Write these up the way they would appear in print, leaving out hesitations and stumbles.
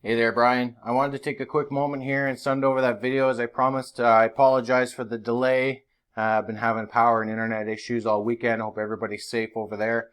Hey there, Brian. I wanted to take a quick moment here and send over that video as I promised. I apologize for the delay. I've been having power and internet issues all weekend. Hope everybody's safe over there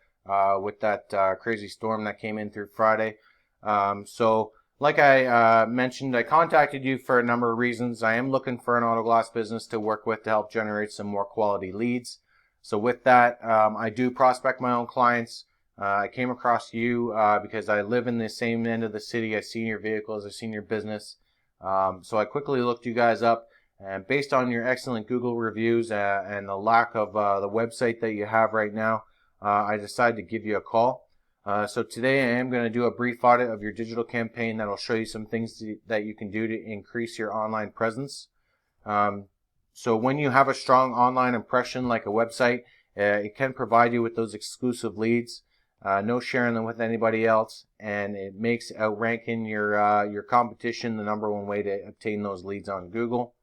with that crazy storm that came in through Friday. Like I mentioned, I contacted you for a number of reasons. I am looking for an auto glass business to work with to help generate some more quality leads. So with that, I do prospect my own clients. I came across you because I live in the same end of the city. I've seen your vehicles, I've seen your business. So I quickly looked you guys up, and based on your excellent Google reviews and the lack of the website that you have right now, I decided to give you a call. So today I am going to do a brief audit of your digital campaign that'll show you some things that you can do to increase your online presence. So when you have a strong online impression like a website, it can provide you with those exclusive leads. No sharing them with anybody else, and it makes outranking your competition the number one way to obtain those leads on Google.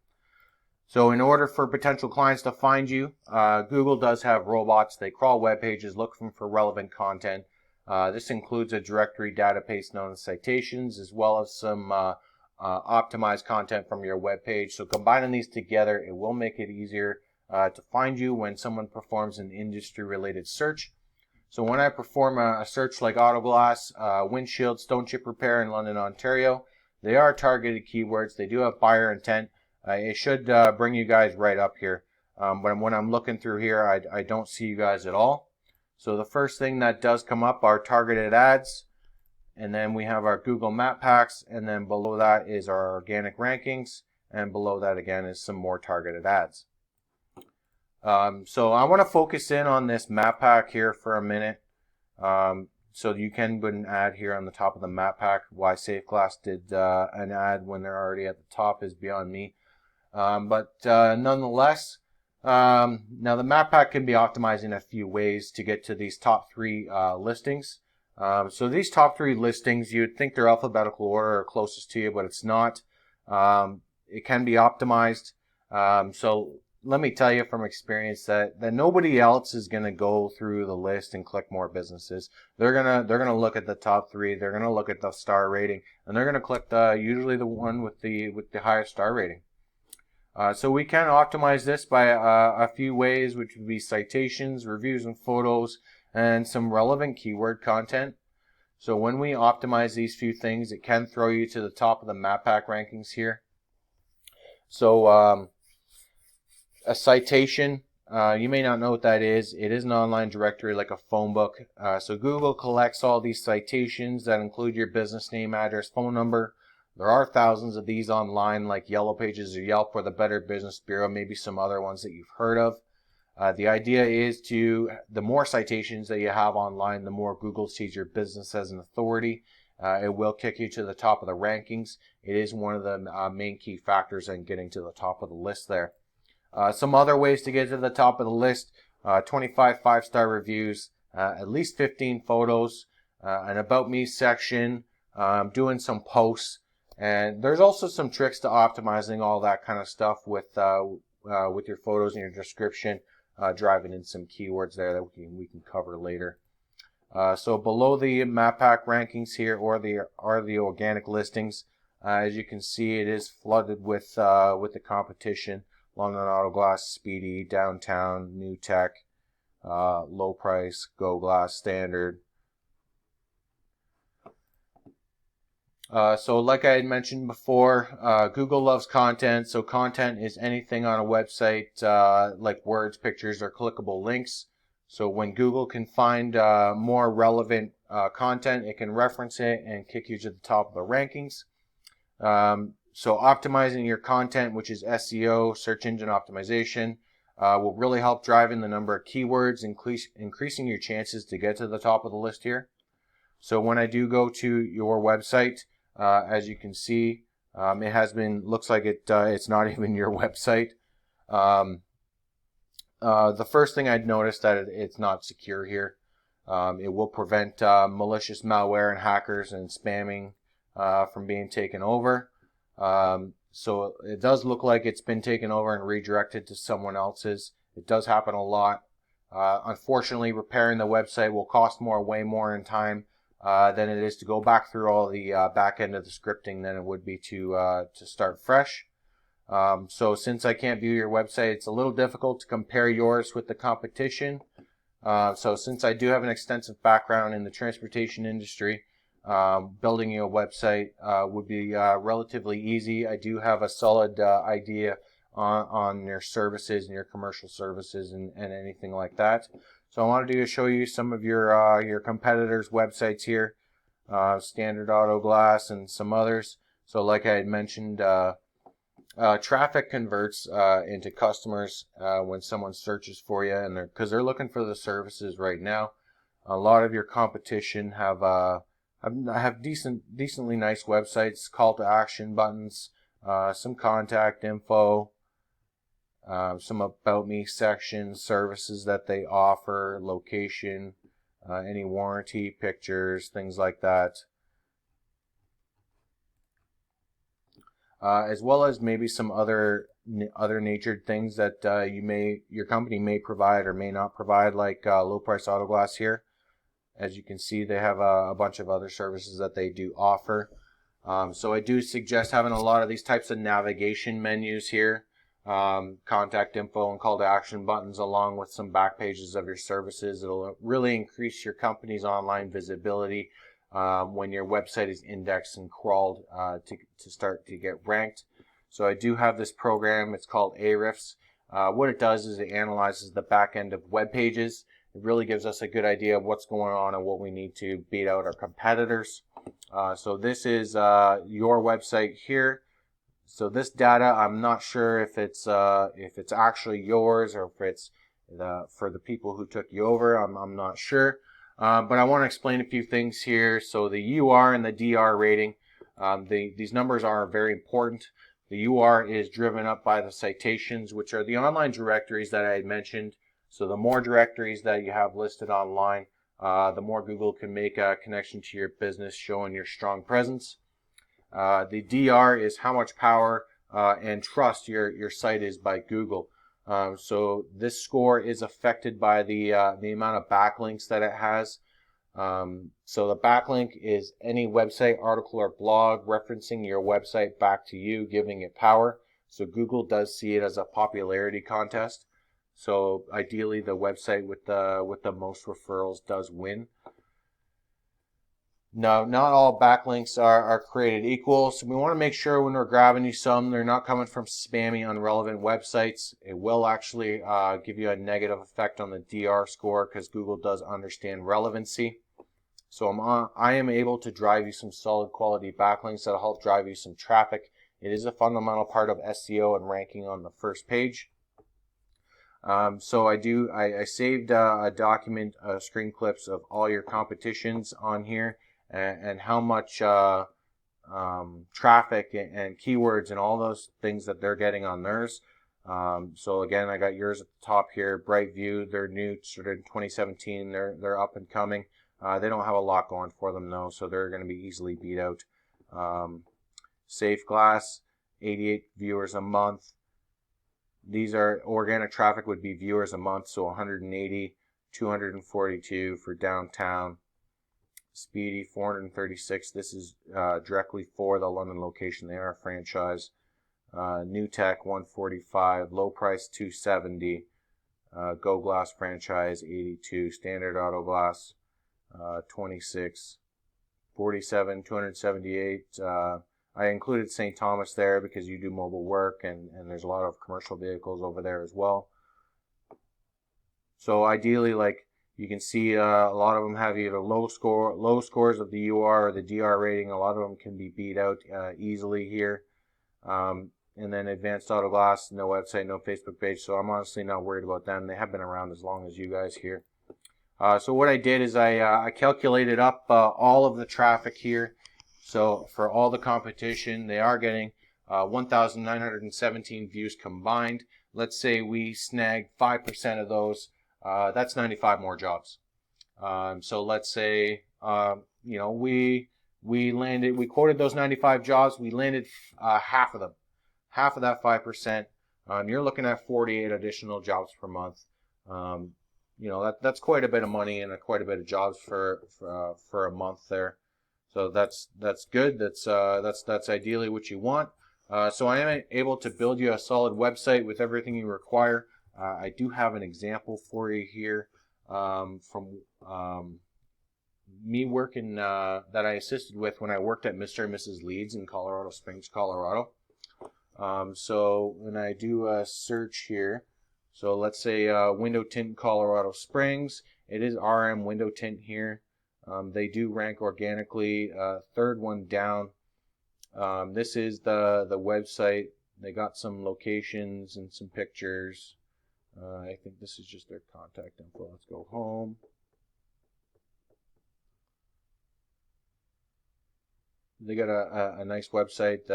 So in order for potential clients to find you, Google does have robots. They crawl web pages looking for relevant content. This includes a directory database known as citations, as well as some optimized content from your web page. So combining these together, it will make it easier to find you when someone performs an industry-related search. So when I perform a search like auto glass, windshield, stone chip repair in London, Ontario, they are targeted keywords. They do have buyer intent. It should bring you guys right up here. But when I'm looking through here, I don't see you guys at all. So the first thing that does come up are targeted ads. And then we have our Google Map Packs. And then below that is our organic rankings. And below that again is some more targeted ads. So I want to focus in on this map pack here for a minute. So you can put an ad here on the top of the map pack. Why Safe Glass did an ad when they're already at the top is beyond me. Nonetheless, now the map pack can be optimized in a few ways to get to these top three listings. So these top three listings, you'd think they're alphabetical order or closest to you, but it's not. It can be optimized. So let me tell you from experience that nobody else is going to go through the list and click more businesses. They're gonna look at the top three. They're gonna look at the star rating, and they're gonna click usually the one with the highest star rating. So we can optimize this by a few ways, which would be citations, reviews and photos, and some relevant keyword content. So when we optimize these few things, it can throw you to the top of the map pack rankings here. So a citation, you may not know what that is. It is an online directory like a phone book. So Google collects all these citations that include your business name, address, phone number. There are thousands of these online like Yellow Pages or Yelp or the Better Business Bureau, maybe some other ones that you've heard of. The idea is the more citations that you have online, the more Google sees your business as an authority. It will kick you to the top of the rankings. It is one of the main key factors in getting to the top of the list there. Some other ways to get to the top of the list, 25 5-star reviews, at least 15 photos, an About Me section, doing some posts. And there's also some tricks to optimizing all that kind of stuff with your photos and your description, driving in some keywords there that we can cover later. So below the map pack rankings here are the organic listings. As you can see, it is flooded with the competition. London Auto Glass, Speedy, Downtown, New Tech, Low Price, Go Glass, Standard. So like I had mentioned before, Google loves content. So content is anything on a website like words, pictures, or clickable links. So when Google can find more relevant content, it can reference it and kick you to the top of the rankings. So optimizing your content, which is SEO, search engine optimization, will really help driving the number of keywords, increasing your chances to get to the top of the list here. So when I do go to your website, as you can see, looks like it's not even your website. The first thing I'd noticed that it's not secure here. It will prevent malicious malware and hackers and spamming from being taken over. So it does look like it's been taken over and redirected to someone else's. It does happen a lot. Unfortunately, repairing the website will cost way more in time than it is to go back through all the back end of the scripting than it would be to start fresh. So since I can't view your website, it's a little difficult to compare yours with the competition. So since I do have an extensive background in the transportation industry, building you a website would be relatively easy. I do have a solid idea on your services and your commercial services and anything like that. So I wanted to show you some of your competitors' websites here, Standard Auto Glass and some others. So like I had mentioned, traffic converts into customers when someone searches for you, and because they're looking for the services right now. A lot of your competition have decently nice websites, call to action buttons, some contact info, some about me sections, services that they offer, location, any warranty, pictures, things like that. As well as maybe some other natured things that your company may provide or may not provide, like low price auto glass here. As you can see, they have a bunch of other services that they do offer. So I do suggest having a lot of these types of navigation menus here, contact info and call to action buttons, along with some back pages of your services. It'll really increase your company's online visibility when your website is indexed and crawled to start to get ranked. So I do have this program. It's called Ahrefs. What it does is it analyzes the back end of web pages. It really gives us a good idea of what's going on and what we need to beat out our competitors. So this is your website here. So this data, I'm not sure if it's actually yours or if it's for the people who took you over. I'm not sure. But I want to explain a few things here. So the UR and the DR rating, these numbers are very important. The UR is driven up by the citations, which are the online directories that I had mentioned. So the more directories that you have listed online, the more Google can make a connection to your business, showing your strong presence. The DR is how much power and trust your site is by Google. So this score is affected by the amount of backlinks that it has. So the backlink is any website, article, or blog referencing your website back to you, giving it power. So Google does see it as a popularity contest. So ideally, the website with the most referrals does win. No, not all backlinks are created equal. So we want to make sure when we're grabbing you some, they're not coming from spammy, unrelevant websites. It will actually give you a negative effect on the DR score because Google does understand relevancy. So I am able to drive you some solid quality backlinks that'll help drive you some traffic. It is a fundamental part of SEO and ranking on the first page. So I saved a document, screen clips of all your competitions on here and how much traffic and keywords and all those things that they're getting on theirs. So again, I got yours at the top here. Brightview, they're new, started in 2017. They're up and coming. They don't have a lot going for them though, so they're going to be easily beat out. Safe Glass, 88 viewers a month. These are organic traffic would be viewers a month, so 180, 242 for downtown. Speedy, 436. This is directly for the London location. They are a franchise. New Tech, 145. Low Price, 270. Go Glass franchise, 82. Standard Auto Glass, 26. 47, 278. I included St. Thomas there because you do mobile work and there's a lot of commercial vehicles over there as well. So ideally, like you can see, a lot of them have either low scores of the UR or the DR rating. A lot of them can be beat out easily here. And then Advanced Auto Glass, no website, no Facebook page. So I'm honestly not worried about them. They have been around as long as you guys here. So what I did is I calculated up all of the traffic here. So for all the competition, they are getting 1,917 views combined. Let's say we snag 5% of those. That's 95 more jobs. So let's say we quoted those 95 jobs. We landed half of them, half of that 5%. You're looking at 48 additional jobs per month. you know, that's quite a bit of money and quite a bit of jobs for a month there. So that's good. That's ideally what you want. So I am able to build you a solid website with everything you require. I do have an example for you here from me working that I assisted with when I worked at Mr. and Mrs. Leeds in Colorado Springs, Colorado. So when I do a search here, so let's say window tint Colorado Springs, it is RM window tint here. They do rank organically, third one down. This is the website. They got some locations and some pictures. I think this is just their contact info. Let's go home. They got a nice website.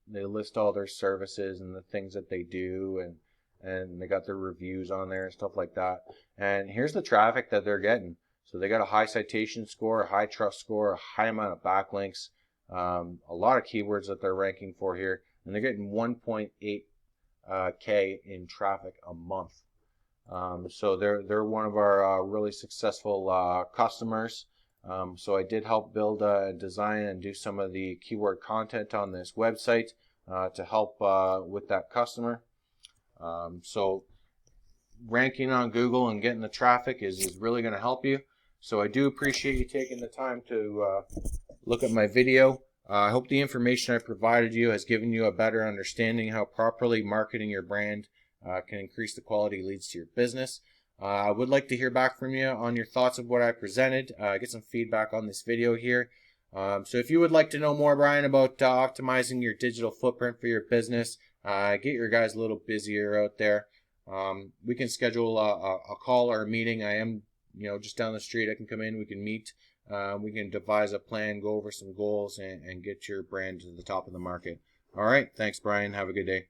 They list all their services and the things that they do, and they got their reviews on there and stuff like that. And here's the traffic that they're getting. So they got a high citation score, a high trust score, a high amount of backlinks, a lot of keywords that they're ranking for here, and they're getting 1.8 K in traffic a month. So they're one of our really successful customers. So I did help build, design, and do some of the keyword content on this website to help with that customer. So ranking on Google and getting the traffic is really going to help you. So I do appreciate you taking the time to look at my video. I hope the information I provided you has given you a better understanding how properly marketing your brand can increase the quality leads to your business. I would like to hear back from you on your thoughts of what I presented, get some feedback on this video here. So if you would like to know more, Brian, about optimizing your digital footprint for your business, get your guys a little busier out there. We can schedule a call or a meeting. I am, just down the street. I can come in, we can meet. We can devise a plan, go over some goals, and get your brand to the top of the market. All right. Thanks, Brian. Have a good day.